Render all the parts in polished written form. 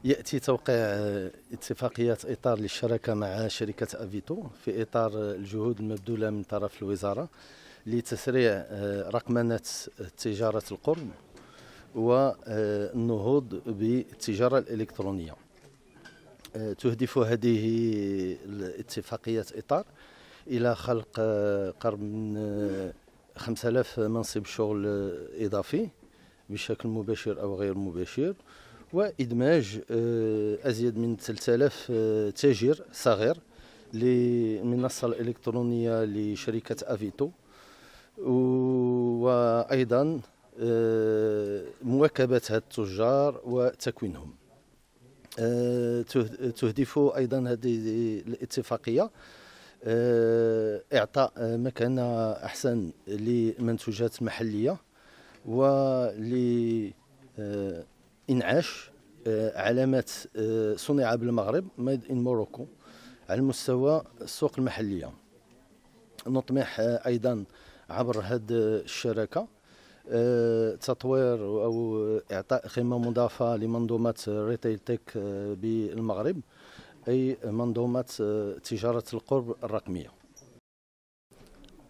يأتي توقيع اتفاقيات إطار للشراكة مع شركة أفيتو في إطار الجهود المبذولة من طرف الوزارة لتسريع رقمنة تجارة القرب والنهوض بالتجارة الإلكترونية. تهدف هذه الاتفاقيات إطار إلى خلق قرب من 5000 منصب شغل إضافي بشكل مباشر أو غير مباشر، وإدماج أزيد من 3000 تاجر صغير للمنصة الإلكترونية لشركة أفيتو، وأيضا مواكبة هذه التجار وتكوينهم. تهدف أيضا هذه الاتفاقية إعطاء مكانة أحسن للمنتوجات المحلية ولإنعاش علامات صنع بالمغرب Made in Morocco على مستوى السوق المحلية. نطمح أيضا عبر هذه الشراكة تطوير أو إعطاء قيمة مضافة لمنظومة ريتيل تيك بالمغرب، أي منظومة تجارة القرب الرقمية.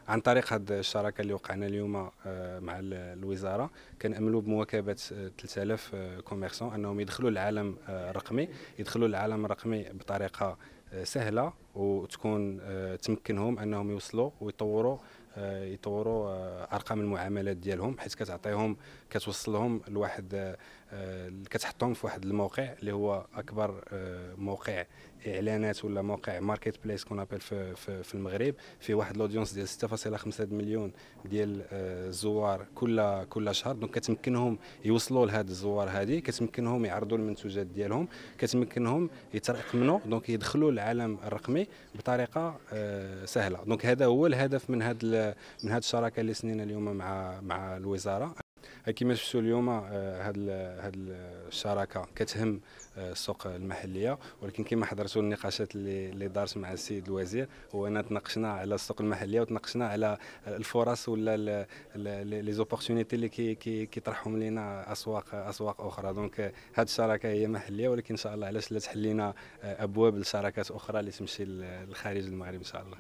عن طريق هذه الشراكه اللي وقعنا اليوم مع الوزاره كنأملوا بمواكبه 3000 كوميرسون انهم يدخلوا العالم الرقمي، بطريقه سهله وتكون تمكنهم انهم يوصلوا ويطوروا ارقام المعاملات ديالهم، حيث كتوصلهم لواحد كتحطهم في واحد الموقع اللي هو اكبر موقع اعلانات ولا موقع ماركت بليس كون ابل في المغرب، في واحد لودونس ديال 6.5 مليون ديال الزوار كل شهر. دونك كتمكنهم يوصلوا لهاد الزوار هذه، كتمكنهم يعرضوا المنتوجات ديالهم، كتمكنهم يترقمنوا، دونك يدخلوا العالم الرقمي بطريقه سهله. دونك هذا هو الهدف من هاد الشراكه اللي سنينا اليوم مع الوزاره. كما شفتوا اليوم هاد الشراكه كتهم السوق المحليه، ولكن كما حضرتوا النقاشات اللي دارت مع السيد الوزير، هو أننا تناقشنا على السوق المحليه وتناقشنا على الفرص ولا لي زوبورتونيتي اللي كيطرحهم لنا اسواق اخرى. دونك هاد الشراكه هي محليه، ولكن ان شاء الله علاش لا تحل لنا ابواب لشراكات اخرى اللي تمشي لخارج المغرب ان شاء الله.